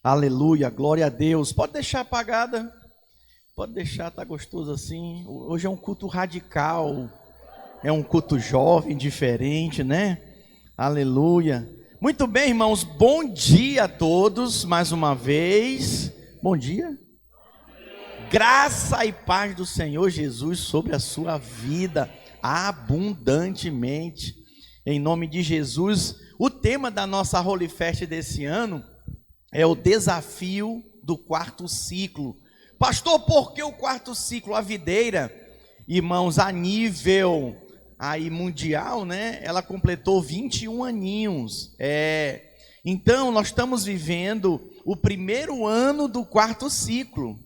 Aleluia, glória a Deus. Pode deixar apagada, pode deixar, tá gostoso assim. Hoje é um culto radical, é um culto jovem, diferente, né? Aleluia. Muito bem, irmãos, bom dia a todos, mais uma vez. Bom dia. Graça e paz do Senhor Jesus sobre a sua vida, abundantemente. Em nome de Jesus, o tema da nossa Holy Fest desse ano é o desafio do quarto ciclo. Pastor, por que o quarto ciclo? A videira, irmãos, a nível aí mundial, né? Ela completou 21 aninhos. Então, nós estamos vivendo o primeiro ano do quarto ciclo.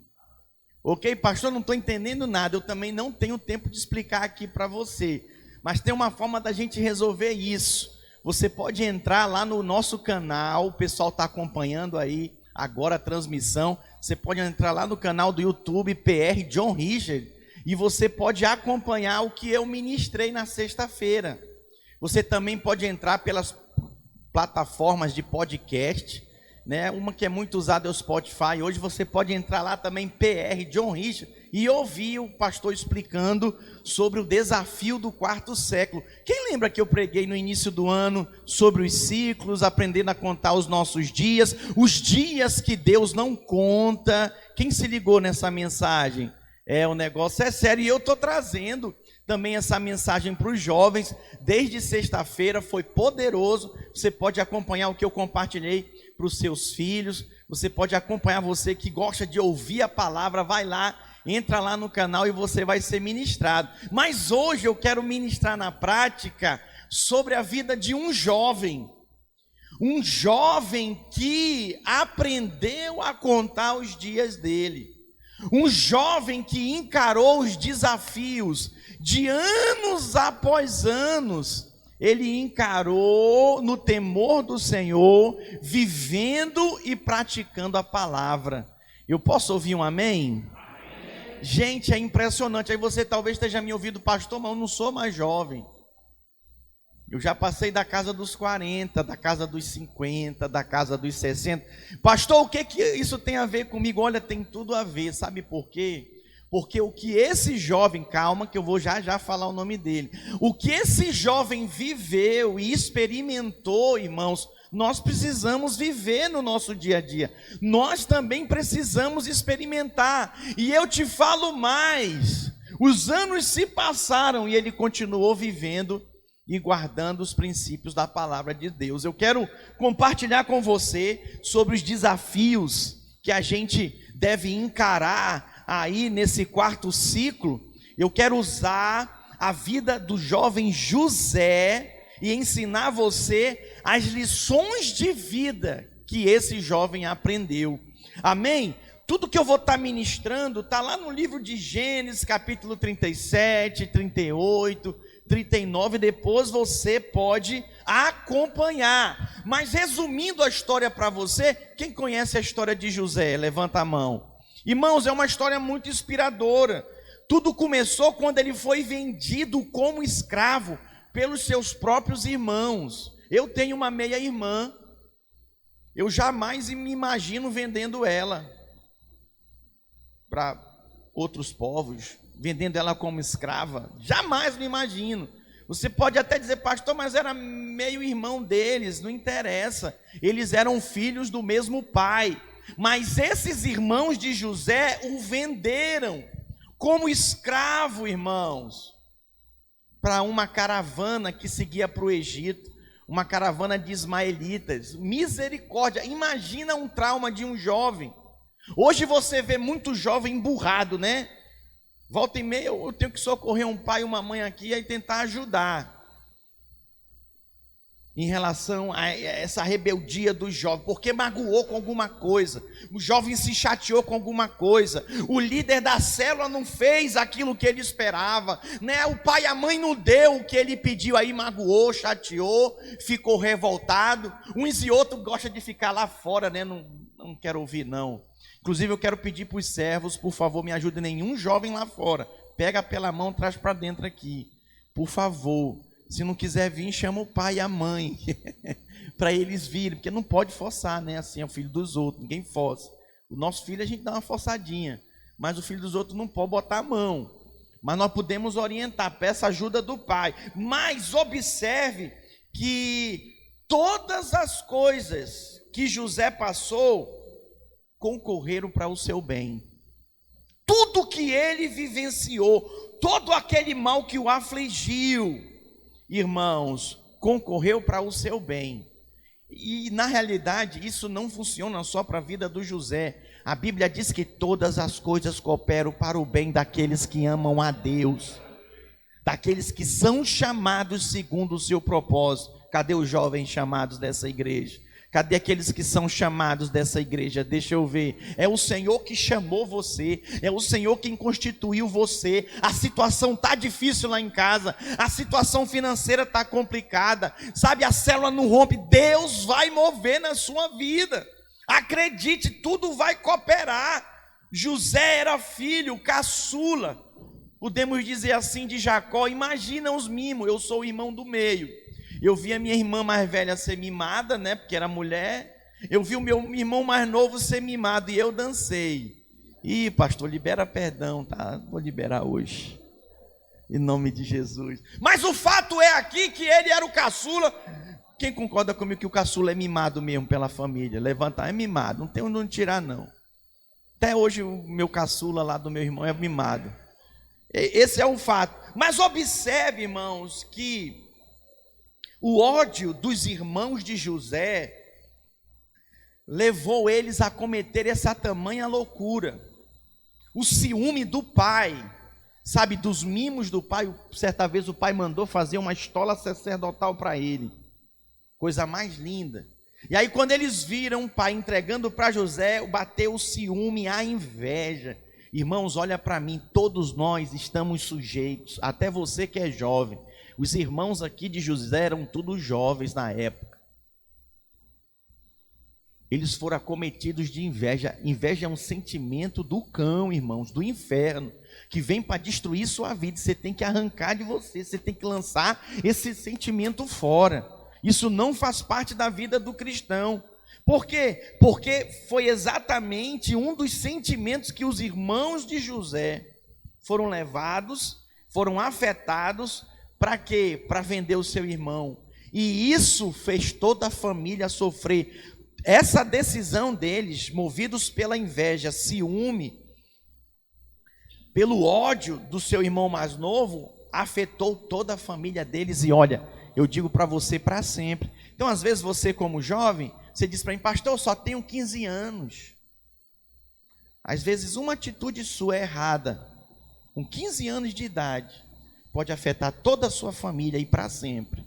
Ok, pastor, não estou entendendo nada. Eu também não tenho tempo de explicar aqui para você. Mas tem uma forma da gente resolver isso. Você pode entrar lá no nosso canal, o pessoal está acompanhando aí agora a transmissão. Você pode entrar lá no canal do YouTube, PR John Richard, e você pode acompanhar o que eu ministrei na sexta-feira. Você também pode entrar pelas plataformas de podcast, né? Uma que é muito usada é o Spotify. Hoje você pode entrar lá também, PR John Richard, e ouvir o pastor explicando sobre o desafio do quarto século. Quem lembra que eu preguei no início do ano sobre os ciclos, aprendendo a contar os nossos dias, os dias que Deus não conta? Quem se ligou nessa mensagem? O negócio é sério, e eu estou trazendo também essa mensagem para os jovens, desde sexta-feira, foi poderoso. Você pode acompanhar o que eu compartilhei para os seus filhos, você pode acompanhar, você que gosta de ouvir a palavra, vai lá, entra lá no canal e você vai ser ministrado. Mas hoje eu quero ministrar na prática sobre a vida de um jovem que aprendeu a contar os dias dele, um jovem que encarou os desafios de anos após anos. Ele encarou no temor do Senhor, vivendo e praticando a palavra. Eu posso ouvir um amém? Amém. Gente, é impressionante. Aí você talvez esteja me ouvindo, pastor, mas eu não sou mais jovem. Eu já passei da casa dos 40, da casa dos 50, da casa dos 60. Pastor, o que isso tem a ver comigo? Olha, tem tudo a ver. Sabe por quê? Porque o que esse jovem, calma que eu vou já falar o nome dele, o que esse jovem viveu e experimentou, irmãos, nós precisamos viver no nosso dia a dia, nós também precisamos experimentar. E eu te falo mais, os anos se passaram e ele continuou vivendo e guardando os princípios da palavra de Deus. Eu quero compartilhar com você sobre os desafios que a gente deve encarar aí nesse quarto ciclo. Eu quero usar a vida do jovem José e ensinar você as lições de vida que esse jovem aprendeu. Amém? Tudo que eu vou estar ministrando está lá no livro de Gênesis, capítulo 37, 38, 39, depois você pode acompanhar. Mas resumindo a história para você, quem conhece a história de José? Levanta a mão. Irmãos, é uma história muito inspiradora. Tudo começou quando ele foi vendido como escravo pelos seus próprios irmãos. Eu tenho uma meia-irmã, eu jamais me imagino vendendo ela para outros povos, vendendo ela como escrava, jamais me imagino. Você pode até dizer, pastor, mas era meio irmão deles, não interessa, eles eram filhos do mesmo pai. Mas esses irmãos de José o venderam como escravo, irmãos, para uma caravana que seguia para o Egito, uma caravana de ismaelitas. Misericórdia, imagina um trauma de um jovem. Hoje você vê muito jovem emburrado, né? Volta e meia eu tenho que socorrer um pai e uma mãe aqui e tentar ajudar em relação a essa rebeldia do jovem, porque magoou com alguma coisa, o jovem se chateou com alguma coisa, o líder da célula não fez aquilo que ele esperava, né? O pai e a mãe não deu o que ele pediu, aí magoou, chateou, ficou revoltado. Uns e outros gostam de ficar lá fora, né? Não quero ouvir não. Inclusive eu quero pedir para os servos, por favor, me ajudem, nenhum jovem lá fora, pega pela mão, traz para dentro aqui, por favor. Se não quiser vir, chama o pai e a mãe, para eles virem, porque não pode forçar, né? Assim é o filho dos outros, ninguém força. O nosso filho a gente dá uma forçadinha, mas o filho dos outros não pode botar a mão. Mas nós podemos orientar, peça ajuda do pai. Mas observe que todas as coisas que José passou concorreram para o seu bem. Tudo que ele vivenciou, todo aquele mal que o afligiu, irmãos, concorreu para o seu bem. E na realidade isso não funciona só para a vida do José. A Bíblia diz que todas as coisas cooperam para o bem daqueles que amam a Deus, daqueles que são chamados segundo o seu propósito. Cadê os jovens chamados dessa igreja? Cadê aqueles que são chamados dessa igreja? Deixa eu ver. É o Senhor que chamou você, é o Senhor quem constituiu você. A situação está difícil lá em casa, a situação financeira está complicada, sabe, a célula não rompe. Deus vai mover na sua vida, acredite, tudo vai cooperar. José era filho caçula, podemos dizer assim, de Jacó. Imagina os mimos, eu sou o irmão do meio. Eu vi a minha irmã mais velha ser mimada, né, porque era mulher. Eu vi o meu irmão mais novo ser mimado e eu dancei. Ih, pastor, libera perdão, tá? Vou liberar hoje, em nome de Jesus. Mas o fato é aqui que ele era o caçula. Quem concorda comigo que o caçula é mimado mesmo pela família? Levanta, é mimado, não tem onde tirar não. Até hoje o meu caçula lá do meu irmão é mimado. Esse é o fato. Mas observe, irmãos, que o ódio dos irmãos de José levou eles a cometer essa tamanha loucura. O ciúme do pai, sabe, dos mimos do pai. Certa vez o pai mandou fazer uma estola sacerdotal para ele, coisa mais linda. E aí quando eles viram o pai entregando para José, bateu o ciúme, a inveja. Irmãos, olha para mim, todos nós estamos sujeitos, até você que é jovem. Os irmãos aqui de José eram todos jovens na época. Eles foram acometidos de inveja. Inveja é um sentimento do cão, irmãos, do inferno, que vem para destruir sua vida. Você tem que arrancar de você, você tem que lançar esse sentimento fora. Isso não faz parte da vida do cristão. Por quê? Porque foi exatamente um dos sentimentos que os irmãos de José foram levados, foram afetados. Para quê? Para vender o seu irmão. E isso fez toda a família sofrer. Essa decisão deles, movidos pela inveja, ciúme, pelo ódio do seu irmão mais novo, afetou toda a família deles. E olha, eu digo para você para sempre. Então às vezes você como jovem, você diz para mim, pastor, eu só tenho 15 anos. Às vezes uma atitude sua é errada, com 15 anos de idade, pode afetar toda a sua família e para sempre.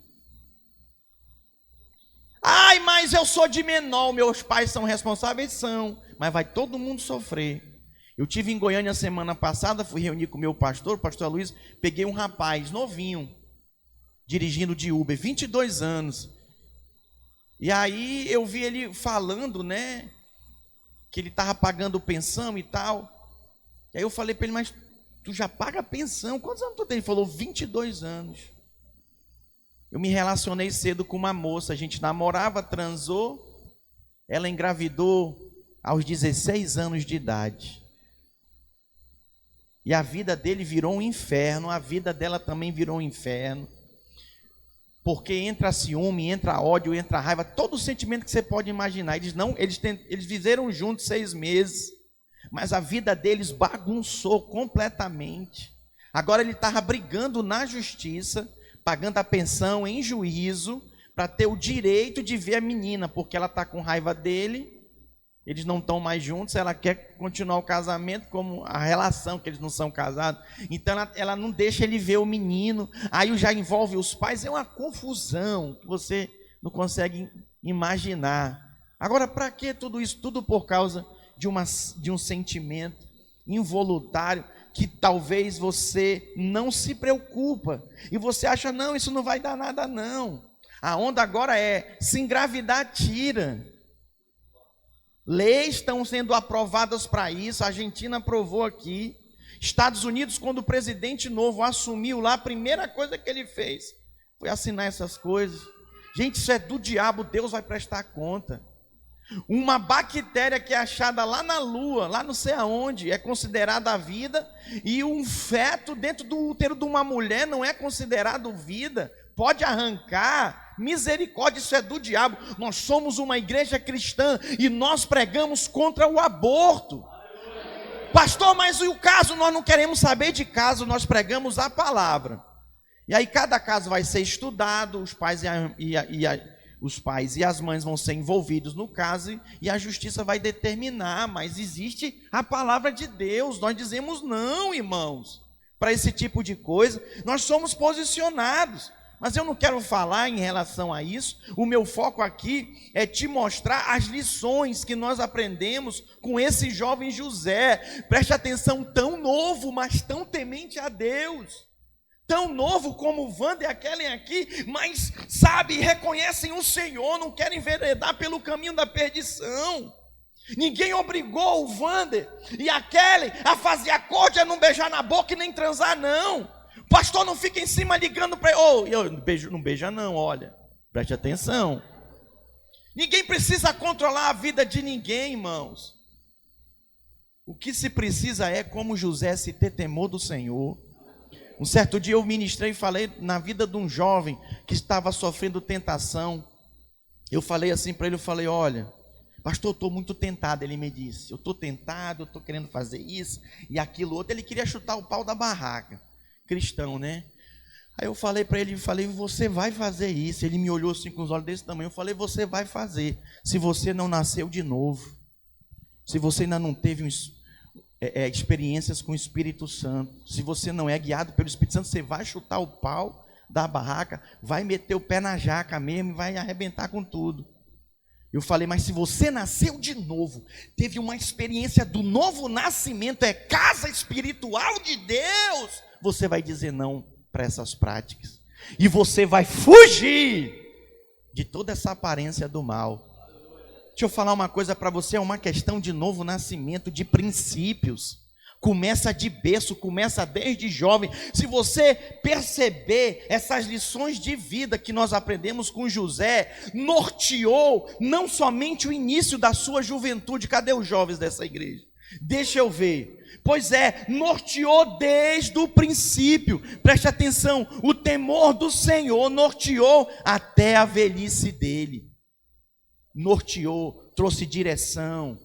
Ai, mas eu sou de menor, meus pais são responsáveis? São, mas vai todo mundo sofrer. Eu tive em Goiânia semana passada, fui reunir com o meu pastor, o pastor Luiz, peguei um rapaz novinho, dirigindo de Uber, 22 anos. E aí eu vi ele falando, né, que ele estava pagando pensão e tal. E aí eu falei para ele, mas tu já paga pensão? Quantos anos tu tem? Ele falou, 22 anos. Eu me relacionei cedo com uma moça, a gente namorava, transou, ela engravidou aos 16 anos de idade. E a vida dele virou um inferno, a vida dela também virou um inferno. Porque entra ciúme, entra ódio, entra raiva, todo o sentimento que você pode imaginar. Eles viveram juntos 6 meses. Mas a vida deles bagunçou completamente. Agora ele estava brigando na justiça, pagando a pensão em juízo, para ter o direito de ver a menina, porque ela está com raiva dele, eles não estão mais juntos, ela quer continuar o casamento como a relação, que eles não são casados, então ela não deixa ele ver o menino, aí já envolve os pais, é uma confusão que você não consegue imaginar. Agora, para que tudo isso? Tudo por causa de um sentimento involuntário que talvez você não se preocupa e você acha, não, isso não vai dar nada não. A onda agora é, se engravidar, tira. Leis estão sendo aprovadas para isso, a Argentina aprovou aqui. Estados Unidos, quando o presidente novo assumiu lá, a primeira coisa que ele fez foi assinar essas coisas. Gente, isso é do diabo, Deus vai prestar conta. Uma bactéria que é achada lá na lua, lá não sei aonde, é considerada vida, e um feto dentro do útero de uma mulher não é considerado vida, pode arrancar. Misericórdia, isso é do diabo. Nós somos uma igreja cristã e nós pregamos contra o aborto. Pastor, mas e o caso? Nós não queremos saber de caso, nós pregamos a palavra. E aí cada caso vai ser estudado, os pais e as mães vão ser envolvidos no caso, e a justiça vai determinar, mas existe a palavra de Deus. Nós dizemos não, irmãos, para esse tipo de coisa. Nós somos posicionados, mas eu não quero falar em relação a isso. O meu foco aqui é te mostrar as lições que nós aprendemos com esse jovem José. Preste atenção, tão novo, mas tão temente a Deus. Tão novo como o Wander e a Kellen aqui, mas sabe, reconhecem o Senhor, não querem enveredar pelo caminho da perdição. Ninguém obrigou o Wander e a Kellen a fazer acorde, a não beijar na boca e nem transar, não. O pastor não fica em cima ligando para ele, não beija não, olha, preste atenção. Ninguém precisa controlar a vida de ninguém, irmãos. O que se precisa é, como José, se ter temor do Senhor. Um certo dia eu ministrei e falei na vida de um jovem que estava sofrendo tentação. Eu falei assim para ele, eu falei, olha, pastor, eu estou muito tentado. Ele me disse, eu estou tentado, eu estou querendo fazer isso e aquilo outro. Ele queria chutar o pau da barraca, cristão, né? Aí eu falei para ele, você vai fazer isso. Ele me olhou assim com os olhos desse tamanho. Eu falei, você vai fazer, se você não nasceu de novo, se você ainda não teve experiências com o Espírito Santo, se você não é guiado pelo Espírito Santo, você vai chutar o pau da barraca, vai meter o pé na jaca mesmo e vai arrebentar com tudo. Eu falei, mas se você nasceu de novo, teve uma experiência do novo nascimento, é casa espiritual de Deus, você vai dizer não para essas práticas, e você vai fugir de toda essa aparência do mal. Deixa eu falar uma coisa para você, é uma questão de novo nascimento, de princípios. Começa de berço, começa desde jovem. Se você perceber essas lições de vida que nós aprendemos com José, norteou não somente o início da sua juventude. Cadê os jovens dessa igreja? Deixa eu ver. Pois é, norteou desde o princípio. Preste atenção, o temor do Senhor norteou até a velhice dele. Norteou, trouxe direção.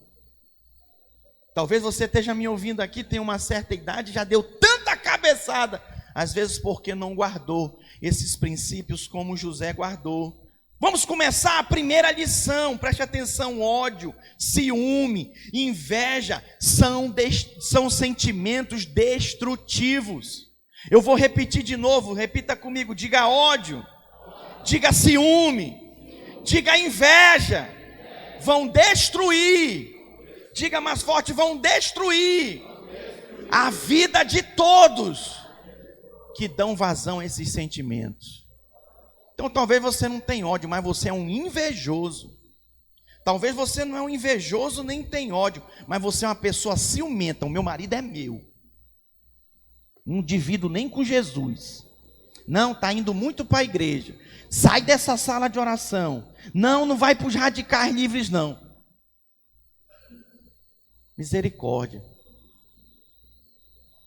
Talvez você esteja me ouvindo aqui, tem uma certa idade, já deu tanta cabeçada, às vezes porque não guardou esses princípios como José guardou. Vamos começar a primeira lição, preste atenção: ódio, ciúme, inveja são sentimentos destrutivos. Eu vou repetir de novo, repita comigo, diga ódio, diga ciúme, diga inveja, vão destruir, diga mais forte, vão destruir a vida de todos que dão vazão a esses sentimentos. Então talvez você não tenha ódio, mas você é um invejoso. Talvez você não é um invejoso nem tem ódio, mas você é uma pessoa ciumenta. O meu marido é meu, não divido nem com Jesus. Não, está indo muito para a igreja, sai dessa sala de oração. Não vai para os radicais livres não. Misericórdia.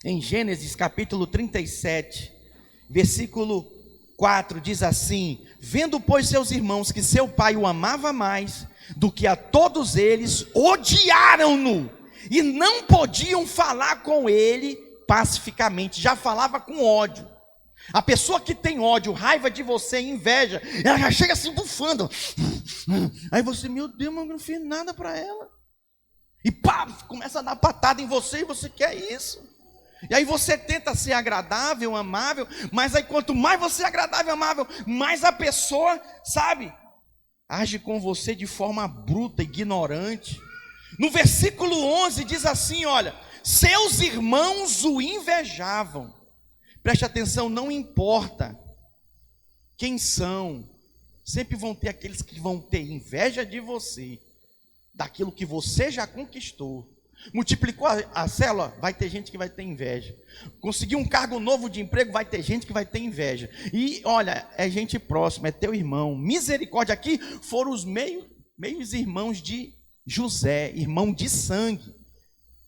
Em Gênesis capítulo 37, versículo 4, diz assim: vendo pois seus irmãos que seu pai o amava mais do que a todos eles, odiaram-no e não podiam falar com ele pacificamente. Já falava com ódio. A pessoa que tem ódio, raiva de você, inveja, ela já chega assim bufando. Aí você, meu Deus, mas eu não fiz nada para ela. E pá, começa a dar patada em você e você quer isso. E aí você tenta ser agradável, amável, mas aí quanto mais você é agradável, amável, mais a pessoa, sabe, age com você de forma bruta, ignorante. No versículo 11 diz assim, olha, seus irmãos o invejavam. Preste atenção, não importa quem são, sempre vão ter aqueles que vão ter inveja de você, daquilo que você já conquistou. Multiplicou a célula, vai ter gente que vai ter inveja. Conseguiu um cargo novo de emprego, vai ter gente que vai ter inveja. E olha, é gente próxima, é teu irmão. Misericórdia, aqui foram os meios irmãos de José, irmão de sangue,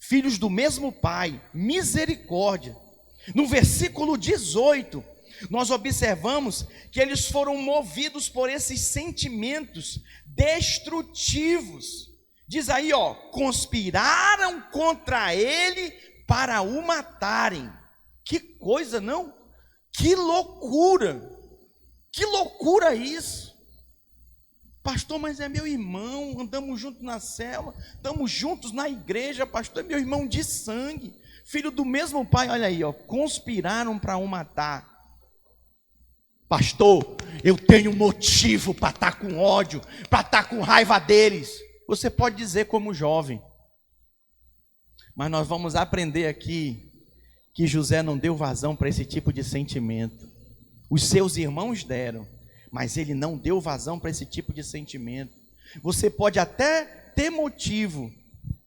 filhos do mesmo pai. Misericórdia. No versículo 18, nós observamos que eles foram movidos por esses sentimentos destrutivos. Diz aí, conspiraram contra ele para o matarem. Que coisa, não? Que loucura! Que loucura isso! Pastor, mas é meu irmão, andamos juntos na célula, estamos juntos na igreja, pastor, é meu irmão de sangue, filho do mesmo pai. Olha aí, conspiraram para o matar. Pastor, eu tenho motivo para estar com ódio, para estar com raiva deles. Você pode dizer como jovem, mas nós vamos aprender aqui que José não deu vazão para esse tipo de sentimento. Os seus irmãos deram, mas ele não deu vazão para esse tipo de sentimento. Você pode até ter motivo,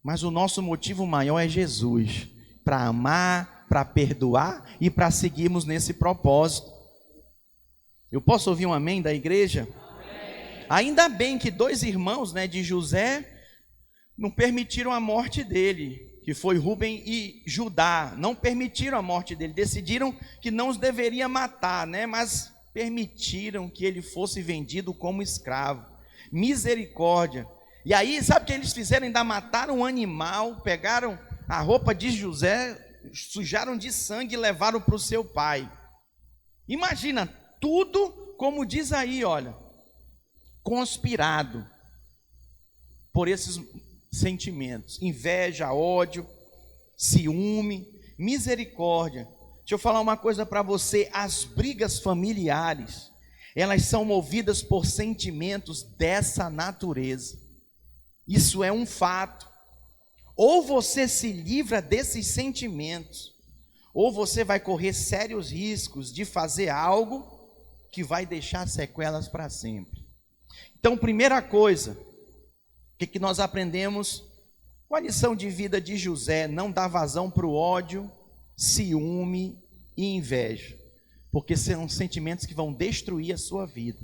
mas o nosso motivo maior é Jesus, para amar, para perdoar e para seguirmos nesse propósito. Eu posso ouvir um amém da igreja? Amém. Ainda bem que dois irmãos, de José não permitiram a morte dele, que foi Rúben e Judá. Não permitiram a morte dele, decidiram que não os deveria matar, mas permitiram que ele fosse vendido como escravo. Misericórdia. E aí, sabe o que eles fizeram? Ainda mataram um animal, pegaram a roupa de José, sujaram de sangue e levaram para o seu pai. Imagina, tudo, como diz aí, olha, conspirado por esses sentimentos: inveja, ódio, ciúme, misericórdia. Deixa eu falar uma coisa para você: as brigas familiares, elas são movidas por sentimentos dessa natureza. Isso é um fato. Ou você se livra desses sentimentos, ou você vai correr sérios riscos de fazer algo que vai deixar sequelas para sempre. Então, primeira coisa, o que nós aprendemos com a lição de vida de José? Não dá vazão para o ódio, ciúme e inveja, porque são sentimentos que vão destruir a sua vida.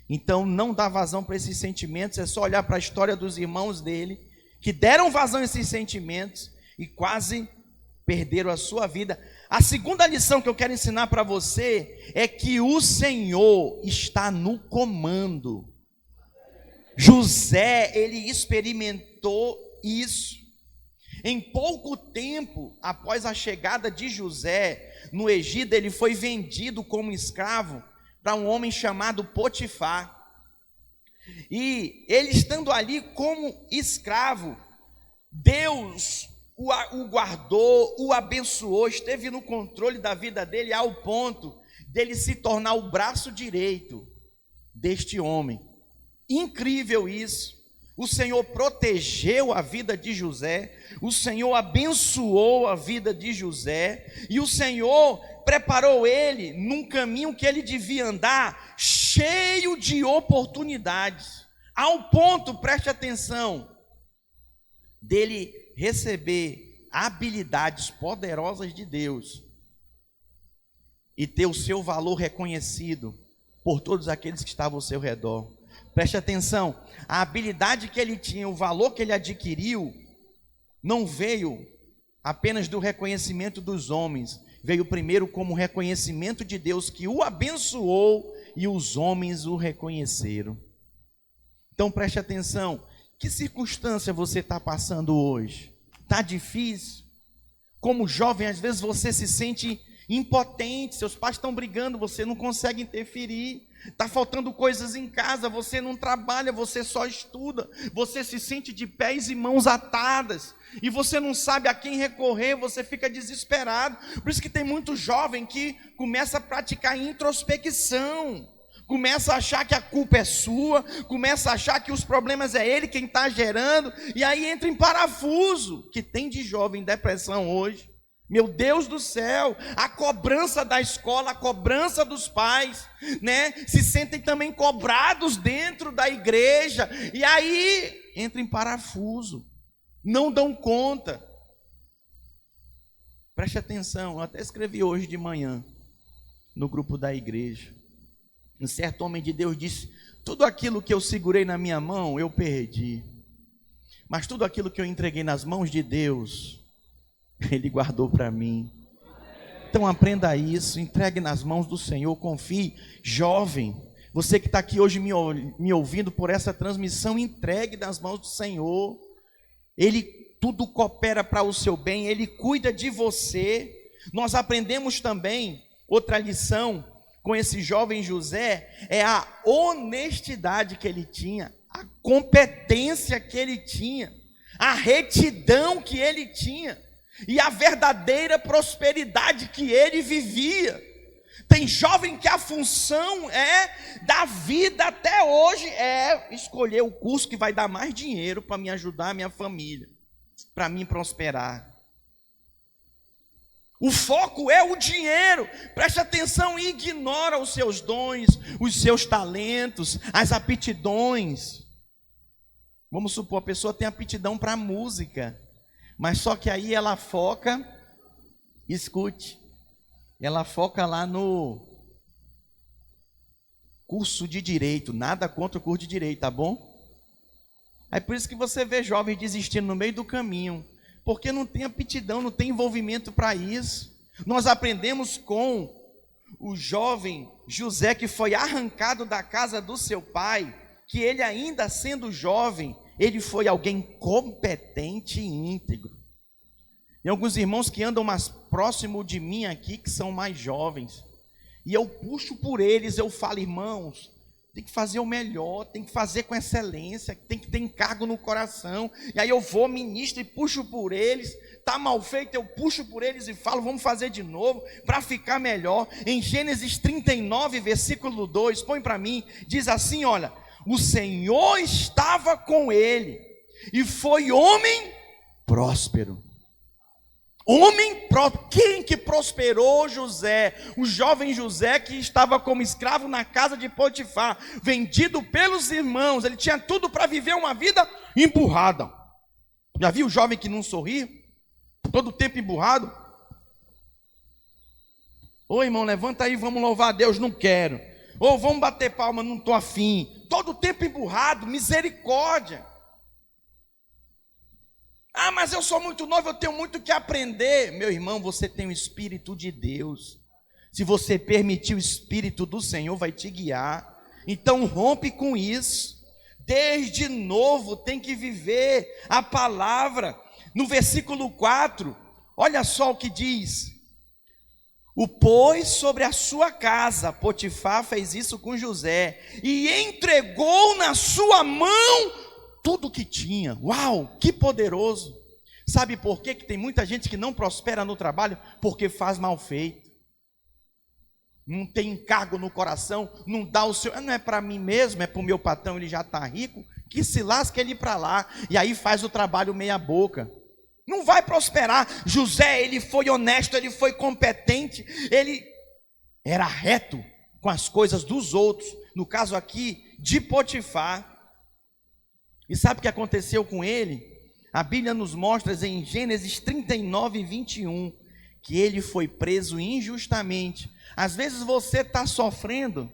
Então, não dá vazão para esses sentimentos. É só olhar para a história dos irmãos dele, que deram vazão a esses sentimentos e quase perderam a sua vida. A segunda lição que eu quero ensinar para você é que o Senhor está no comando. José, ele experimentou isso. Em pouco tempo após a chegada de José no Egito, ele foi vendido como escravo para um homem chamado Potifar. E ele, estando ali como escravo, Deus o guardou, o abençoou, esteve no controle da vida dele, ao ponto dele se tornar o braço direito deste homem. Incrível isso. O Senhor protegeu a vida de José, o Senhor abençoou a vida de José, e o Senhor preparou ele num caminho que ele devia andar, cheio de oportunidades, ao ponto, preste atenção, dele receber habilidades poderosas de Deus e ter o seu valor reconhecido por todos aqueles que estavam ao seu redor. Preste atenção, a habilidade que ele tinha, o valor que ele adquiriu, não veio apenas do reconhecimento dos homens, veio primeiro como reconhecimento de Deus, que o abençoou e os homens o reconheceram. Então preste atenção, que circunstância você está passando hoje? Está difícil? Como jovem, às vezes você se sente impotente, seus pais estão brigando, você não consegue interferir, está faltando coisas em casa, você não trabalha, você só estuda, você se sente de pés e mãos atadas, e você não sabe a quem recorrer, você fica desesperado. Por isso que tem muito jovem que começa a praticar introspecção, começa a achar que a culpa é sua, começa a achar que os problemas é ele quem está gerando, e aí entra em parafuso, que tem de jovem depressão hoje. Meu Deus do céu, a cobrança da escola, a cobrança dos pais, se sentem também cobrados dentro da igreja, e aí entra em parafuso, não dão conta. Preste atenção, eu até escrevi hoje de manhã no grupo da igreja. Um certo homem de Deus disse: tudo aquilo que eu segurei na minha mão, eu perdi. Mas tudo aquilo que eu entreguei nas mãos de Deus, Ele guardou para mim. Então aprenda isso, entregue nas mãos do Senhor, confie. Jovem, você que está aqui hoje me ouvindo por essa transmissão, entregue nas mãos do Senhor. Ele tudo coopera para o seu bem, Ele cuida de você. Nós aprendemos também, outra lição com esse jovem José, é a honestidade que ele tinha, a competência que ele tinha, a retidão que ele tinha, e a verdadeira prosperidade que ele vivia. Tem jovem que a função da vida até hoje é escolher o curso que vai dar mais dinheiro para me ajudar a minha família, para mim prosperar. O foco é o dinheiro. Preste atenção e ignora os seus dons, os seus talentos, as aptidões. Vamos supor, a pessoa tem aptidão para música, mas só que aí ela foca, escute, ela foca lá no curso de direito. Nada contra o curso de direito, tá bom? É por isso que você vê jovens desistindo no meio do caminho, porque não tem aptidão, não tem envolvimento para isso. Nós aprendemos com o jovem José, que foi arrancado da casa do seu pai, que ele ainda sendo jovem, ele foi alguém competente e íntegro. Tem alguns irmãos que andam mais próximo de mim aqui, que são mais jovens, e eu puxo por eles, eu falo: irmãos, tem que fazer o melhor, tem que fazer com excelência, tem que ter encargo no coração. E aí eu vou, ministro e puxo por eles. Está mal feito, eu puxo por eles e falo: vamos fazer de novo, para ficar melhor. Em Gênesis 39, versículo 2, põe para mim, diz assim, olha: o Senhor estava com ele, e foi homem próspero. Quem que prosperou? José, o jovem José, que estava como escravo na casa de Potifar, vendido pelos irmãos. Ele tinha tudo para viver uma vida emburrada. Já viu o jovem que não sorri? Todo tempo emburrado. Ô irmão, levanta aí, vamos louvar a Deus. Não quero. Ou vamos bater palma, não estou afim. Todo tempo emburrado, misericórdia. Ah, mas eu sou muito novo, eu tenho muito que aprender. Meu irmão, você tem o Espírito de Deus. Se você permitir, o Espírito do Senhor vai te guiar. Então rompe com isso. Desde novo tem que viver a palavra. No versículo 4, olha só o que diz: o pôs sobre a sua casa. Potifar fez isso com José e entregou na sua mão tudo o que tinha. Uau, que poderoso. Sabe por quê que tem muita gente que não prospera no trabalho? Porque faz mal feito, não tem encargo no coração, não dá o seu, não é para mim mesmo, é para o meu patrão, ele já está rico, que se lasque ele para lá, e aí faz o trabalho meia boca, não vai prosperar. José, ele foi honesto, ele foi competente, ele era reto com as coisas dos outros, no caso aqui de Potifar. E sabe o que aconteceu com ele? A Bíblia nos mostra em Gênesis 39, 21, que ele foi preso injustamente. Às vezes você está sofrendo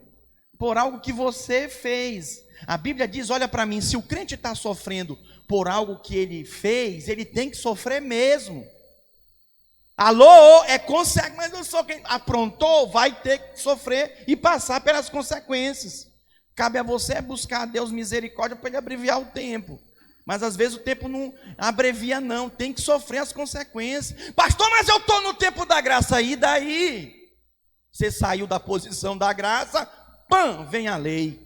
por algo que você fez. A Bíblia diz, olha para mim, se o crente está sofrendo por algo que ele fez, ele tem que sofrer mesmo. Alô, é consequência, mas eu sou quem aprontou, vai ter que sofrer e passar pelas consequências. Cabe a você buscar a Deus misericórdia para Ele abreviar o tempo. Mas às vezes o tempo não abrevia não, tem que sofrer as consequências. Pastor, mas eu estou no tempo da graça, e daí? Você saiu da posição da graça, pam, vem a lei.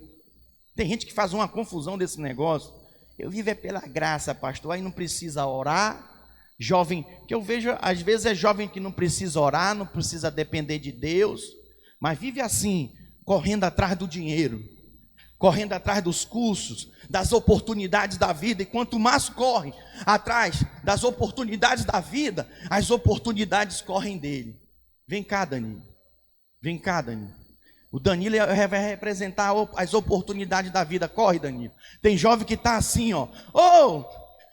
Tem gente que faz uma confusão desse negócio. Eu vivo é pela graça, pastor, aí não precisa orar. Jovem, que eu vejo, às vezes é jovem que não precisa orar, não precisa depender de Deus, mas vive assim, correndo atrás do dinheiro, correndo atrás dos cursos, das oportunidades da vida, e quanto mais corre atrás das oportunidades da vida, as oportunidades correm dele. Vem cá, Danilo. Vem cá, Danilo. O Danilo vai representar as oportunidades da vida. Corre, Danilo. Tem jovem que está assim, ó.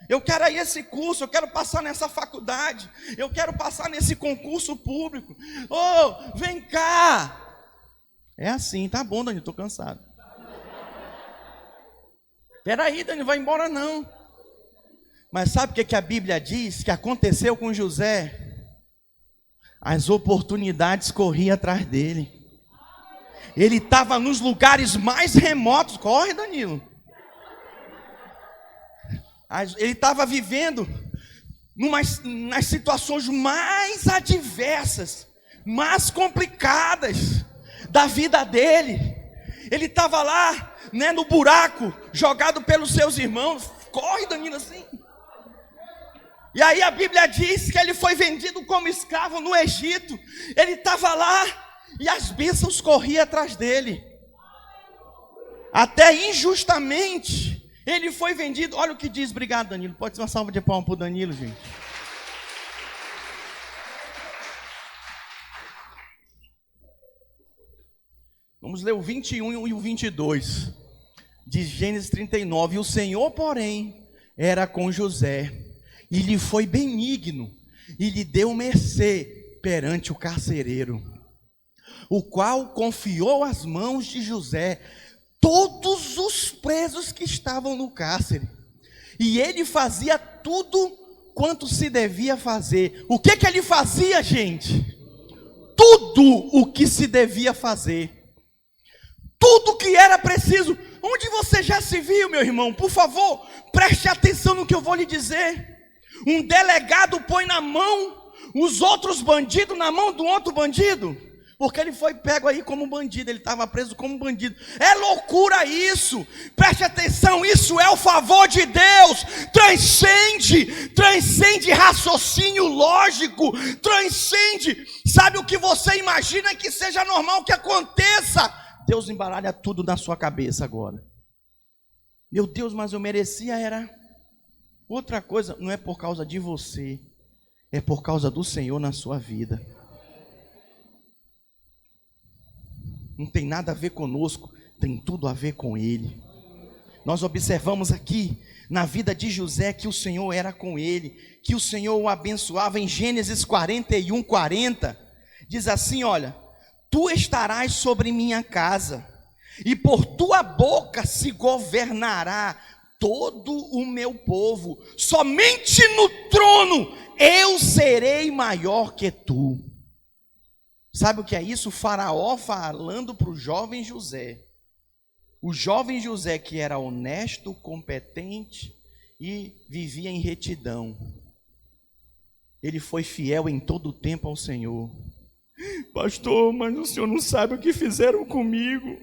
Eu quero aí esse curso, eu quero passar nessa faculdade, eu quero passar nesse concurso público. Oh, vem cá. É assim, tá bom, Danilo, estou cansado. Peraí, Danilo, vai embora não. Mas sabe o que a Bíblia diz que aconteceu com José? As oportunidades corriam atrás dele. Ele estava nos lugares mais remotos. Corre, Danilo. Ele estava vivendo nas situações mais adversas, mais complicadas da vida dele. Ele estava lá, né, no buraco, jogado pelos seus irmãos. Corre, Danilo, assim. E aí a Bíblia diz que ele foi vendido como escravo no Egito. Ele estava lá e as bênçãos corriam atrás dele. Até injustamente ele foi vendido. Olha o que diz, obrigado, Danilo. Pode ser uma salva de palmas para o Danilo, gente. Vamos ler o 21 e o 22 de Gênesis 39. E o Senhor, porém, era com José, e lhe foi benigno, e lhe deu mercê perante o carcereiro, o qual confiou às mãos de José todos os presos que estavam no cárcere, e ele fazia tudo quanto se devia fazer. O que ele fazia, gente? Tudo o que se devia fazer, tudo que era preciso. Onde você já se viu, meu irmão? Por favor, preste atenção no que eu vou lhe dizer. Um delegado põe na mão os outros bandidos na mão do outro bandido, porque ele foi pego aí como bandido, ele estava preso como bandido. É loucura isso, preste atenção, isso é o favor de Deus, transcende raciocínio lógico, transcende, sabe o que você imagina que seja normal que aconteça. Deus embaralha tudo na sua cabeça agora. Meu Deus, mas eu merecia, era outra coisa. Não é por causa de você, é por causa do Senhor na sua vida. Não tem nada a ver conosco, tem tudo a ver com Ele. Nós observamos aqui na vida de José que o Senhor era com ele, que o Senhor o abençoava. Em Gênesis 41, 40, diz assim, olha: tu estarás sobre minha casa, e por tua boca se governará todo o meu povo, somente no trono eu serei maior que tu. Sabe o que é isso? O faraó falando para o jovem José. O jovem José, que era honesto, competente e vivia em retidão. Ele foi fiel em todo o tempo ao Senhor. Pastor, mas o senhor não sabe o que fizeram comigo.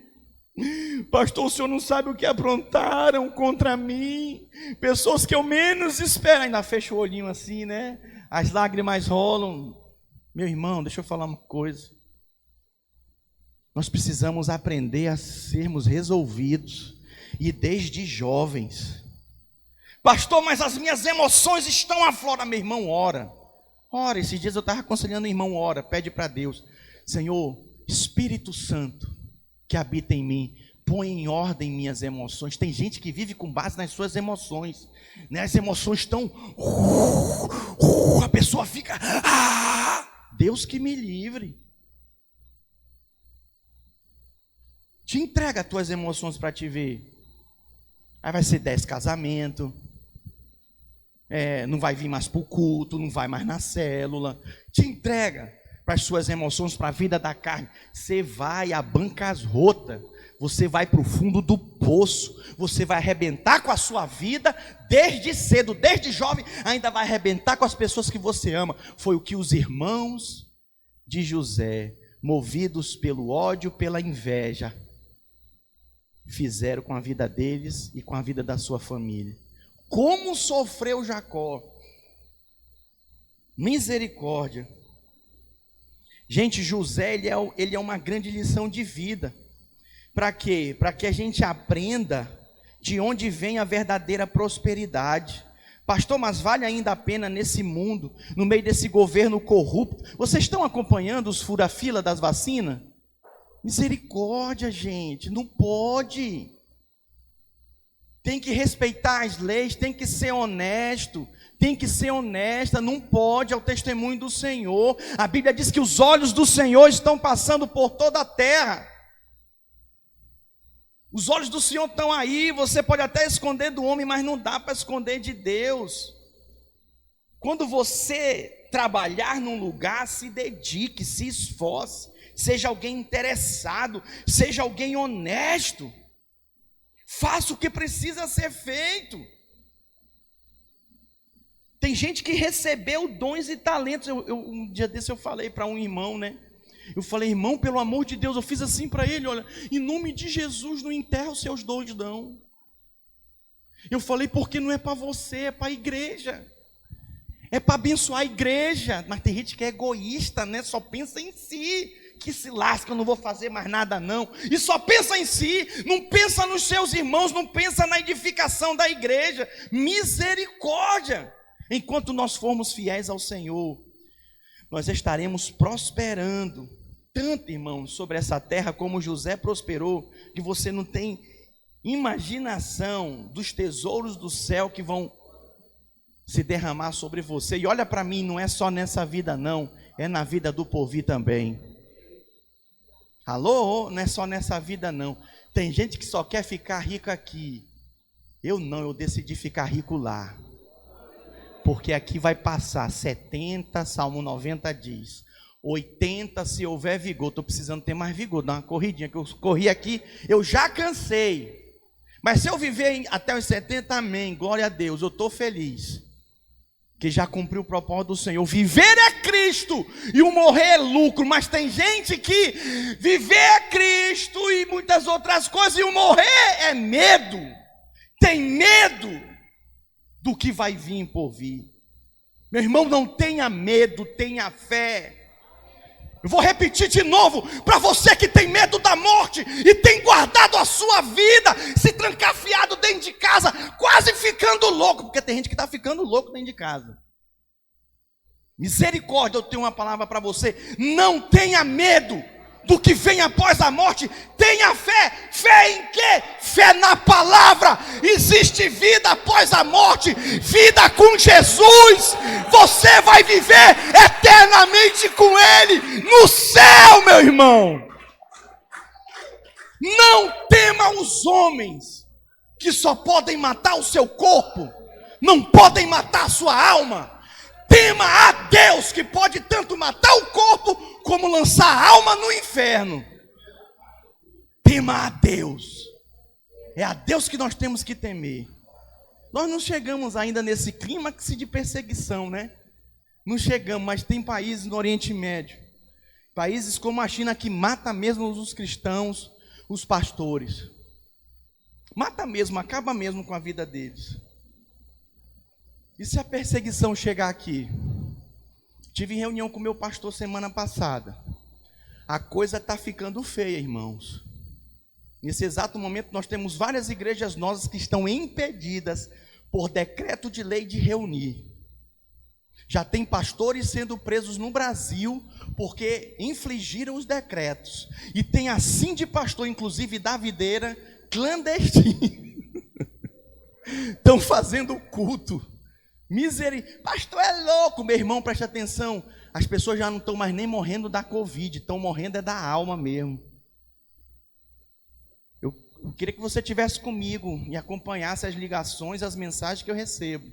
Pastor, o senhor não sabe o que aprontaram contra mim. Pessoas que eu menos espero. Ainda fecha o olhinho assim, né? As lágrimas rolam. Meu irmão, deixa eu falar uma coisa. Nós precisamos aprender a sermos resolvidos. E desde jovens. Pastor, mas as minhas emoções estão à flor. Meu irmão, ora. Ora, esses dias eu estava aconselhando o irmão, ora, pede para Deus: Senhor, Espírito Santo que habita em mim, põe em ordem minhas emoções. Tem gente que vive com base nas suas emoções, né? As emoções estão, a pessoa fica, Deus que me livre. Te entrega as tuas emoções para te ver. Aí vai ser 10 casamentos, não vai vir mais para o culto, não vai mais na célula. Te entrega para as suas emoções, para a vida da carne. Você vai a bancas rotas, você vai para o fundo do poço, você vai arrebentar com a sua vida desde cedo, desde jovem, ainda vai arrebentar com as pessoas que você ama. Foi o que os irmãos de José, movidos pelo ódio, pela inveja, fizeram com a vida deles e com a vida da sua família. Como sofreu Jacó? Misericórdia. Gente, José, ele é uma grande lição de vida. Para quê? Para que a gente aprenda de onde vem a verdadeira prosperidade. Pastor, mas vale ainda a pena nesse mundo, no meio desse governo corrupto? Vocês estão acompanhando os fura-fila das vacinas? Misericórdia, gente, não pode. tem que respeitar as leis, tem que ser honesto, tem que ser honesta, não pode, é o testemunho do Senhor. A Bíblia diz que os olhos do Senhor estão passando por toda a terra. Os olhos do Senhor estão aí, você pode até esconder do homem, mas não dá para esconder de Deus. Quando você trabalhar num lugar, se dedique, se esforce, seja alguém interessado, seja alguém honesto, faça o que precisa ser feito. Tem gente que recebeu dons e talentos. Um dia desse eu falei para um irmão, né? Eu falei, irmão, pelo amor de Deus, eu fiz assim para ele, olha, em nome de Jesus, não enterra os seus dons, não. Eu falei, porque não é para você, é para a igreja. É para abençoar a igreja. Mas tem gente que é egoísta, né? Só pensa em si. Que se lasca, eu não vou fazer mais nada não. E só pensa em si, não pensa nos seus irmãos, não pensa na edificação da igreja. Misericórdia. Enquanto nós formos fiéis ao Senhor, nós estaremos prosperando, tanto, irmãos, sobre essa terra como José prosperou, que você não tem imaginação dos tesouros do céu que vão se derramar sobre você. E olha para mim, não é só nessa vida não, é na vida do porvir também. Alô? Não é só nessa vida não. Tem gente que só quer ficar rico aqui. Eu não, eu decidi ficar rico lá. Porque aqui vai passar 70, Salmo 90 diz, 80 se houver vigor. Estou precisando ter mais vigor, dar uma corridinha, que eu corri aqui, eu já cansei. Mas se eu viver até os 70, amém, glória a Deus, eu estou feliz. Que já cumpriu o propósito do Senhor. Viver é Cristo e o morrer é lucro. Mas tem gente que viver é Cristo e muitas outras coisas, e o morrer é medo. Tem medo do que vai vir por vir. Meu irmão, não tenha medo, tenha fé. Eu vou repetir de novo, para você que tem medo da morte e tem guardado a sua vida, se trancafiado dentro de casa, quase ficando louco, porque tem gente que está ficando louco dentro de casa. Misericórdia, eu tenho uma palavra para você, não tenha medo do que vem após a morte, tenha fé. Fé em quê? Fé na palavra. Existe vida após a morte, vida com Jesus. Você vai viver eternamente com Ele no céu, meu irmão. Não tema os homens que só podem matar o seu corpo, não podem matar a sua alma. Tema a Deus, que pode tanto matar o corpo como lançar a alma no inferno. Tema a Deus. É a Deus que nós temos que temer. Nós não chegamos ainda nesse clímax de perseguição, né? Não chegamos, mas tem países no Oriente Médio, países como a China, que mata mesmo os cristãos, os pastores. Mata mesmo, acaba mesmo com a vida deles. E se a perseguição chegar aqui? Tive reunião com o meu pastor semana passada. A coisa está ficando feia, irmãos. Nesse exato momento nós temos várias igrejas nossas que estão impedidas por decreto de lei de reunir. Já tem pastores sendo presos no Brasil porque infligiram os decretos. E tem assim de pastor, inclusive da videira, clandestino. Estão fazendo culto. Pastor é louco, meu irmão, preste atenção. As pessoas já não estão mais nem morrendo da Covid, estão morrendo é da alma mesmo. Eu queria que você estivesse comigo e acompanhasse as ligações, as mensagens que eu recebo.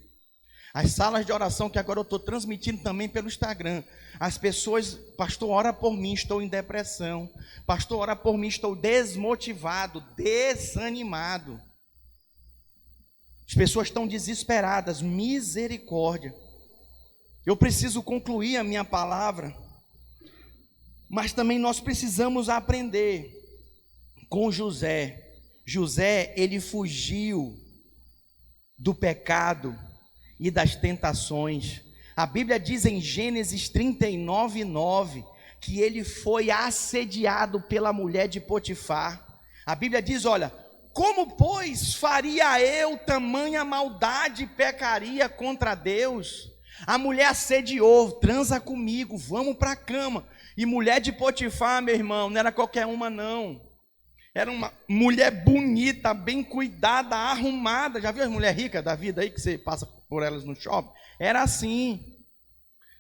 As salas de oração que agora eu estou transmitindo também pelo Instagram. As pessoas, pastor, ora por mim, estou em depressão. Pastor, ora por mim, estou desmotivado, desanimado. As pessoas estão desesperadas, misericórdia. Eu preciso concluir a minha palavra, mas também nós precisamos aprender com José. José, ele fugiu do pecado e das tentações. A Bíblia diz em Gênesis 39:9 que ele foi assediado pela mulher de Potifar. A Bíblia diz, olha, como, pois, faria eu tamanha maldade e pecaria contra Deus? A mulher assediou, transa comigo, vamos para a cama. E mulher de Potifar, meu irmão, não era qualquer uma não. Era uma mulher bonita, bem cuidada, arrumada. Já viu as mulheres ricas da vida aí, que você passa por elas no shopping? Era assim.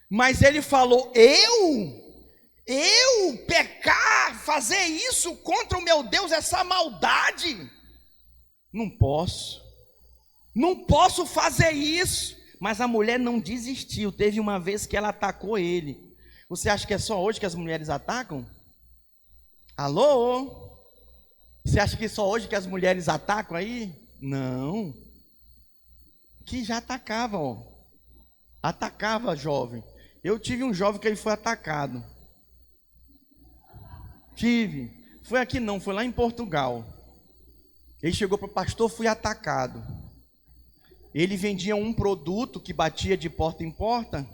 Mas ele falou, eu pecar, fazer isso contra o meu Deus, essa maldade? Não posso fazer isso. Mas a mulher não desistiu. Teve uma vez que ela atacou ele. Você acha que é só hoje que as mulheres atacam? Alô? Você acha que é só hoje que as mulheres atacam aí? Não. Que já atacava, ó. Atacava jovem. Eu tive um jovem que ele foi atacado. Foi aqui não, foi lá em Portugal. Ele chegou para o pastor, fui atacado. Ele vendia um produto que batia de porta em porta.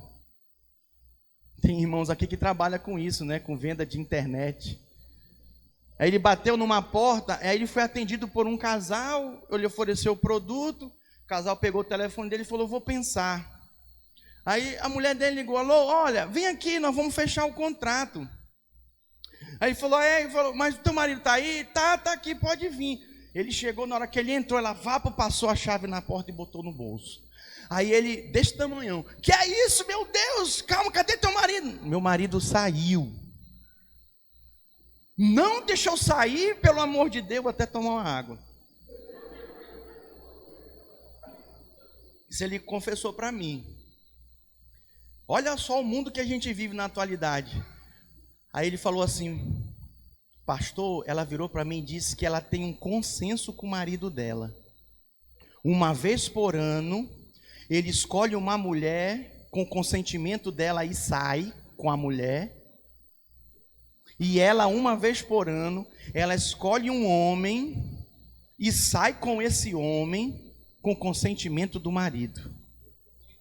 Tem irmãos aqui que trabalham com isso, né? Com venda de internet. Aí ele bateu numa porta, aí ele foi atendido por um casal, ele ofereceu o produto, o casal pegou o telefone dele e falou, vou pensar. Aí a mulher dele ligou, alô, olha, vem aqui, nós vamos fechar o contrato. Aí ele falou, mas o teu marido está aí? Tá aqui, pode vir. Ele chegou, na hora que ele entrou, ela passou a chave na porta e botou no bolso. Aí ele, desse tamanhão, que é isso, meu Deus, calma, cadê teu marido? Meu marido saiu. Não deixou sair, pelo amor de Deus, até tomar uma água. Isso ele confessou para mim. Olha só o mundo que a gente vive na atualidade. Aí ele falou assim, pastor, ela virou para mim e disse que ela tem um consenso com o marido dela. Uma vez por ano, ele escolhe uma mulher com o consentimento dela e sai com a mulher. E ela, uma vez por ano, ela escolhe um homem e sai com esse homem com o consentimento do marido.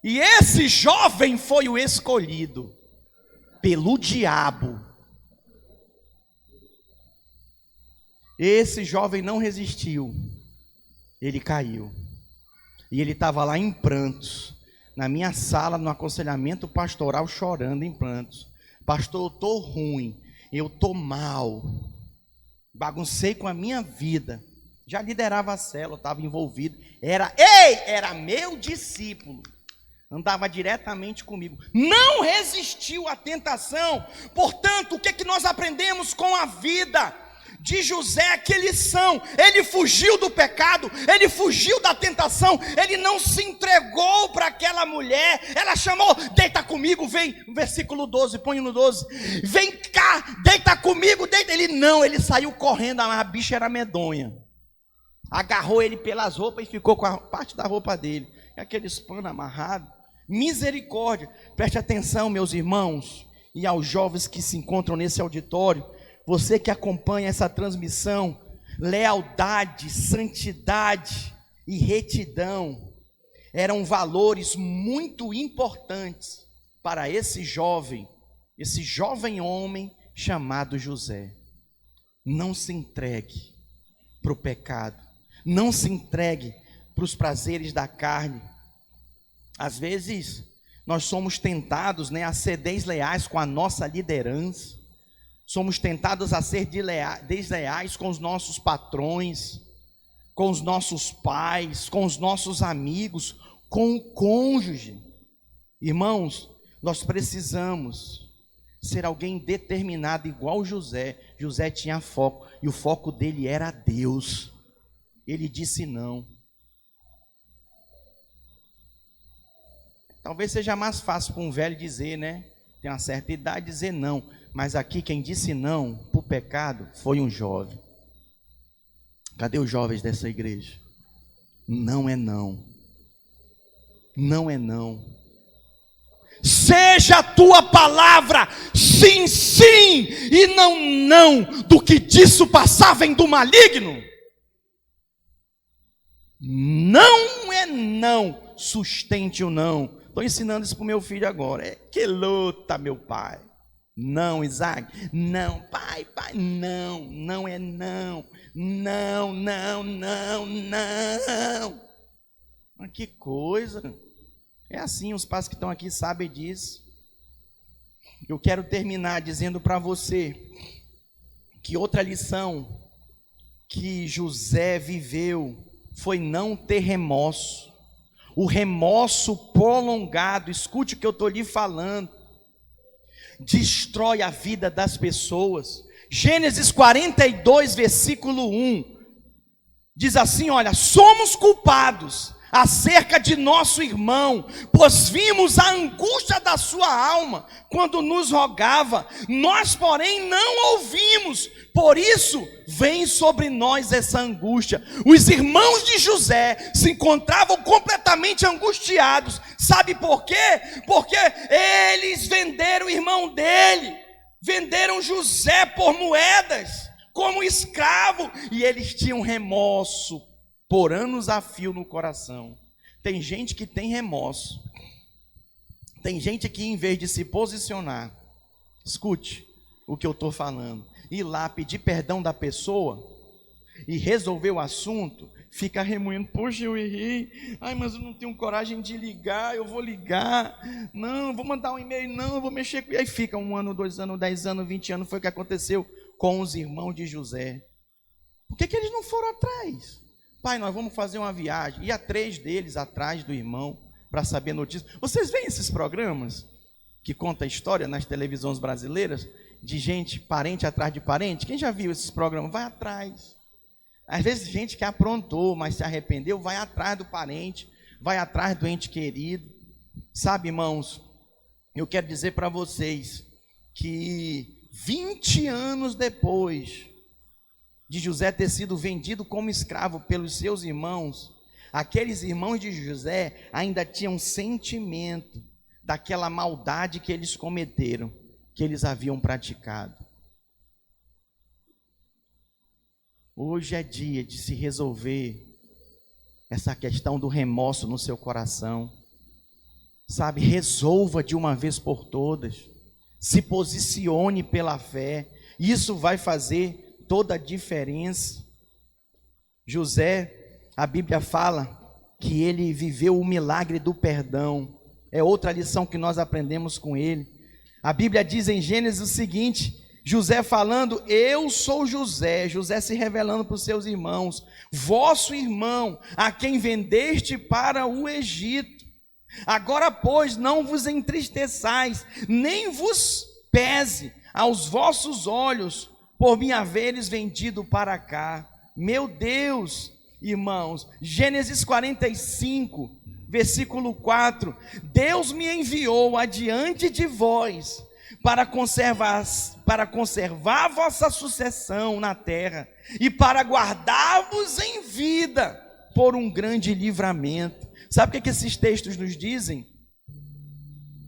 E esse jovem foi o escolhido pelo diabo. Esse jovem não resistiu. Ele caiu. E ele estava lá em prantos, na minha sala, no aconselhamento pastoral, chorando em prantos. Pastor, eu estou ruim. Eu estou mal, baguncei com a minha vida, já liderava a célula, estava envolvido, era meu discípulo, andava diretamente comigo, não resistiu à tentação. Portanto, o que é que nós aprendemos com a vida de José? Que lição! Ele fugiu do pecado, ele fugiu da tentação, ele não se entregou para aquela mulher. Ela chamou, deita comigo, vem, versículo 12, põe no 12, vem cá, deita comigo, deita. Ele saiu correndo, a bicha era medonha, agarrou ele pelas roupas e ficou com a parte da roupa dele, aqueles panos amarrados. Misericórdia. Preste atenção, meus irmãos, e aos jovens que se encontram nesse auditório. Você que acompanha essa transmissão, lealdade, santidade e retidão eram valores muito importantes para esse jovem homem chamado José. Não se entregue para o pecado, não se entregue para os prazeres da carne. Às vezes nós somos tentados, a ser desleais com a nossa liderança. Somos tentados a ser desleais com os nossos patrões, com os nossos pais, com os nossos amigos, com o cônjuge. Irmãos, nós precisamos ser alguém determinado igual José. José tinha foco, e o foco dele era Deus. Ele disse não. Talvez seja mais fácil para um velho dizer, tem uma certa idade, dizer não. Mas aqui quem disse não para o pecado foi um jovem. Cadê os jovens dessa igreja? Não é não. Não é não. Seja a tua palavra sim, sim, e não, não, do que disso passavem do maligno. Não é não, sustente o não. Estou ensinando isso para o meu filho agora. Que luta, meu pai. Não, Isaac, não, pai, não, não é não, não, não, não, não. Mas que coisa, é assim, os pais que estão aqui sabem disso. Eu quero terminar dizendo para você que outra lição que José viveu foi não ter remorso. O remorso prolongado, escute o que eu estou lhe falando, destrói a vida das pessoas. Gênesis 42, versículo 1, diz assim: olha, somos culpados acerca de nosso irmão, pois vimos a angústia da sua alma, quando nos rogava, nós porém não ouvimos, por isso vem sobre nós essa angústia. Os irmãos de José se encontravam completamente angustiados, sabe por quê? Porque eles venderam o irmão dele, venderam José por moedas, como escravo, e eles tinham remorso por anos a fio no coração. Tem gente que tem remorso, tem gente que em vez de se posicionar, escute o que eu estou falando, ir lá pedir perdão da pessoa e resolver o assunto, fica remoendo: poxa, eu errei, ai, mas eu não tenho coragem de ligar, eu vou ligar, não, vou mandar um e-mail, não, eu vou mexer com... E aí fica 1 ano, 2 anos, 10 anos, 20 anos. Foi o que aconteceu com os irmãos de José. Por que eles não foram atrás? Pai, nós vamos fazer uma viagem. Ia 3 deles atrás do irmão para saber notícias. Vocês veem esses programas que contam a história nas televisões brasileiras de gente, parente atrás de parente? Quem já viu esses programas? Vai atrás. Às vezes gente que aprontou, mas se arrependeu, vai atrás do parente, vai atrás do ente querido. Sabe, irmãos, eu quero dizer para vocês que 20 anos depois de José ter sido vendido como escravo pelos seus irmãos, aqueles irmãos de José ainda tinham sentimento daquela maldade que eles cometeram, que eles haviam praticado. Hoje é dia de se resolver essa questão do remorso no seu coração. Sabe, resolva de uma vez por todas. Se posicione pela fé. Isso vai fazer toda a diferença. José, a Bíblia fala que ele viveu o milagre do perdão. É outra lição que nós aprendemos com ele. A Bíblia diz em Gênesis o seguinte: José falando: eu sou José, José se revelando para os seus irmãos, vosso irmão, a quem vendeste para o Egito. Agora, pois, não vos entristeçais, nem vos pese aos vossos olhos, por me haveres vendido para cá. Meu Deus, irmãos, Gênesis 45, versículo 4, Deus me enviou adiante de vós, para conservar a vossa sucessão na terra, e para guardar-vos em vida, por um grande livramento. Sabe o que esses textos nos dizem?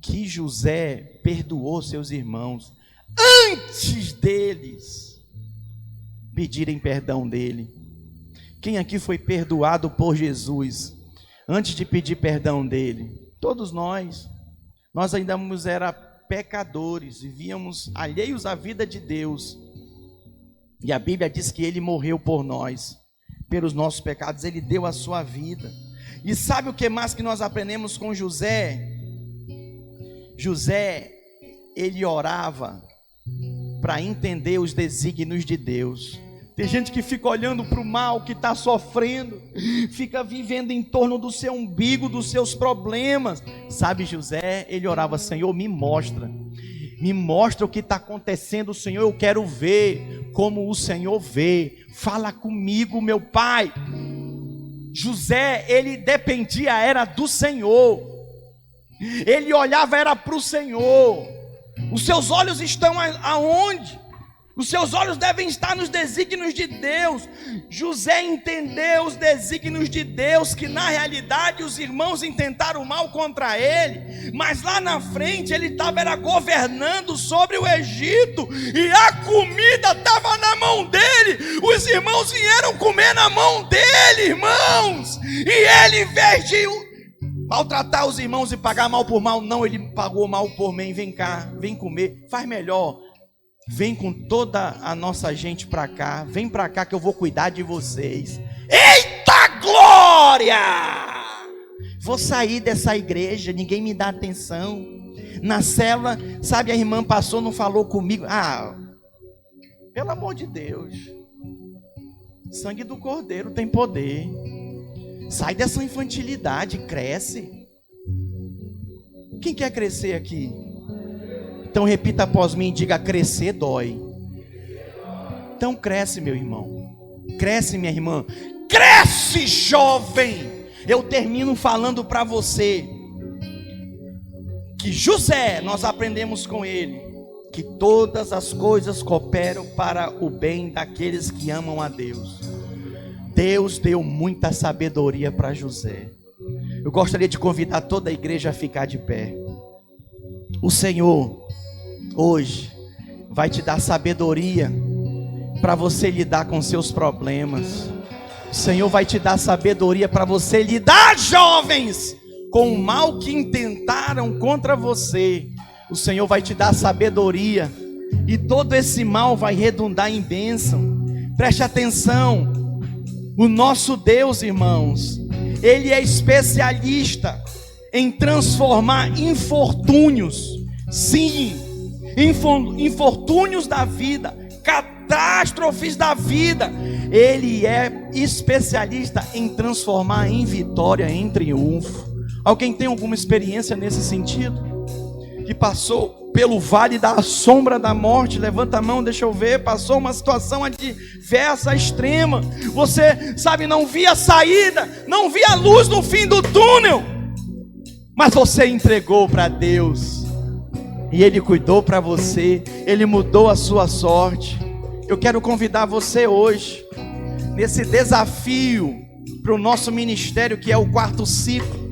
Que José perdoou seus irmãos, antes deles pedirem perdão dele. Quem aqui foi perdoado por Jesus antes de pedir perdão dele? Todos nós. Nós ainda éramos pecadores, vivíamos alheios à vida de Deus, e a Bíblia diz que ele morreu por nós, pelos nossos pecados, ele deu a sua vida. E sabe o que mais que nós aprendemos com José? José, ele orava para entender os desígnios de Deus. Tem gente que fica olhando para o mal, que está sofrendo, fica vivendo em torno do seu umbigo, dos seus problemas. Sabe, José, ele orava: Senhor, me mostra o que está acontecendo, Senhor, eu quero ver como o Senhor vê, fala comigo, meu pai. José, ele dependia, era do Senhor, ele olhava, era para o Senhor. Os seus olhos estão aonde? Os seus olhos devem estar nos desígnios de Deus. José entendeu os desígnios de Deus, que na realidade os irmãos intentaram mal contra ele, mas lá na frente ele estava governando sobre o Egito, e a comida estava na mão dele. Os irmãos vieram comer na mão dele, irmãos, e ele, em vez de maltratar os irmãos e pagar mal por mal, não, ele pagou mal por bem. Vem cá, vem comer, faz melhor, vem com toda a nossa gente para cá, vem para cá que eu vou cuidar de vocês. Eita glória! Vou sair dessa igreja, ninguém me dá atenção. Na célula, sabe, a irmã passou, não falou comigo. Pelo amor de Deus. Sangue do Cordeiro tem poder. Sai dessa infantilidade, cresce. Quem quer crescer aqui? Então repita após mim e diga: crescer dói. Então cresce, meu irmão. Cresce, minha irmã. Cresce, jovem. Eu termino falando para você que José, nós aprendemos com ele que todas as coisas cooperam para o bem daqueles que amam a Deus. Deus deu muita sabedoria para José. Eu gostaria de convidar toda a igreja a ficar de pé. O Senhor hoje vai te dar sabedoria para você lidar com seus problemas. O Senhor vai te dar sabedoria para você lidar, jovens, com o mal que intentaram contra você. O Senhor vai te dar sabedoria, e todo esse mal vai redundar em bênção. Preste atenção. O nosso Deus, irmãos, Ele é especialista em transformar infortúnios, sim, infortúnios da vida, catástrofes da vida. Ele é especialista em transformar em vitória, em triunfo. Alguém tem alguma experiência nesse sentido? Que passou pelo vale da sombra da morte? Levanta a mão, deixa eu ver. Passou uma situação adversa, extrema. Você, sabe, não via saída, não via luz no fim do túnel, mas você entregou para Deus, e Ele cuidou para você. Ele mudou a sua sorte. Eu quero convidar você hoje, nesse desafio para o nosso ministério, que é o 4º ciclo.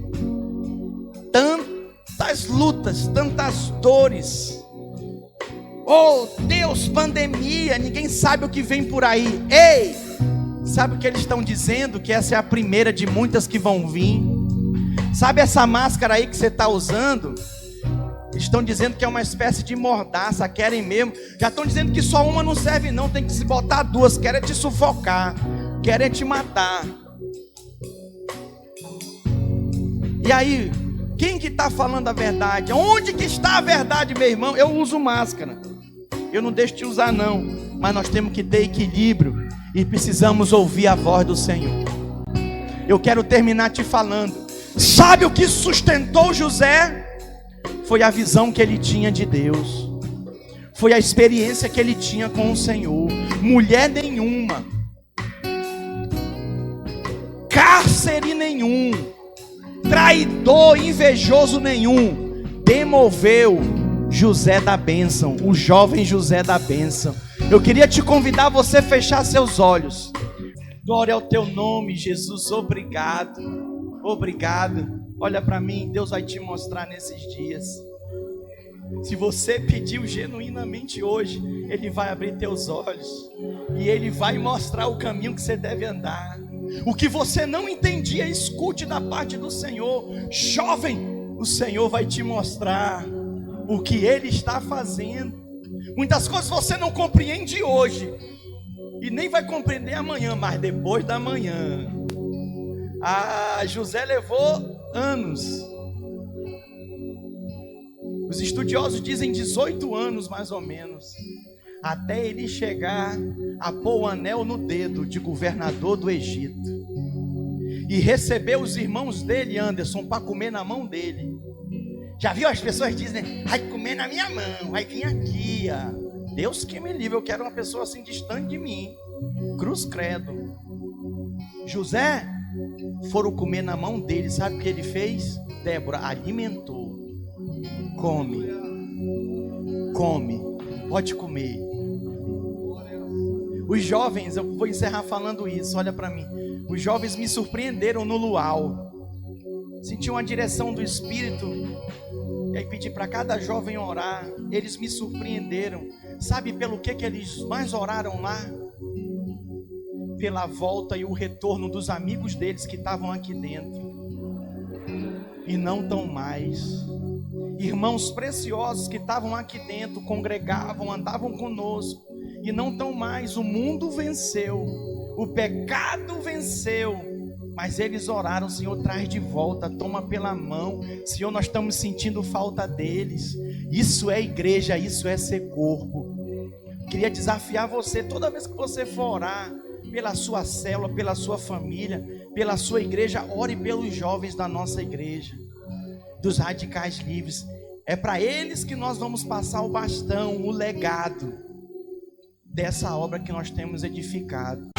Tantas lutas, tantas dores. Oh Deus, pandemia, ninguém sabe o que vem por aí. Ei, sabe o que eles estão dizendo? Que essa é a primeira de muitas que vão vir. Sabe essa máscara aí que você está usando? Estão dizendo que é uma espécie de mordaça, querem mesmo. Já estão dizendo que só uma não serve não, tem que se botar 2, querem te sufocar, querem te matar. E aí, quem que está falando a verdade? Onde que está a verdade, meu irmão? Eu uso máscara, eu não deixo de usar não, mas nós temos que ter equilíbrio e precisamos ouvir a voz do Senhor. Eu quero terminar te falando. Sabe o que sustentou José? Foi a visão que ele tinha de Deus, foi a experiência que ele tinha com o Senhor. Mulher nenhuma, cárcere nenhum, traidor, invejoso nenhum, demoveu José da bênção, o jovem José da bênção. Eu queria te convidar a você fechar seus olhos. Glória ao teu nome, Jesus. Obrigado, obrigado. Olha para mim, Deus vai te mostrar nesses dias. Se você pediu genuinamente hoje, Ele vai abrir teus olhos e Ele vai mostrar o caminho que você deve andar. O que você não entendia, escute da parte do Senhor. Jovem, o Senhor vai te mostrar o que Ele está fazendo. Muitas coisas você não compreende hoje e nem vai compreender amanhã, mas depois da manhã. José levou anos. Os estudiosos dizem 18 anos mais ou menos, até ele chegar a pôr o anel no dedo de governador do Egito e receber os irmãos dele, Anderson, para comer na mão dele. Já viu as pessoas dizem, vai comer na minha mão, vai vir aqui, ó. Deus que me livre, eu quero uma pessoa assim distante de mim. Cruz credo. José foram comer na mão dele. Sabe o que ele fez? Débora alimentou. Come, pode comer. Os jovens, eu vou encerrar falando isso, olha para mim. Os jovens me surpreenderam no luau. Senti uma direção do Espírito, e aí pedi para cada jovem orar. Eles me surpreenderam. Sabe pelo que eles mais oraram lá? Pela volta e o retorno dos amigos deles que estavam aqui dentro e não estão mais. Irmãos preciosos que estavam aqui dentro, congregavam, andavam conosco e não estão mais. O mundo venceu, o pecado venceu, mas eles oraram: Senhor, traz de volta, toma pela mão. Senhor, nós estamos sentindo falta deles. Isso é igreja, isso é ser corpo. Queria desafiar você, toda vez que você for orar, pela sua célula, pela sua família, pela sua igreja. Ore pelos jovens da nossa igreja, dos radicais livres. É para eles que nós vamos passar o bastão, o legado dessa obra que nós temos edificado.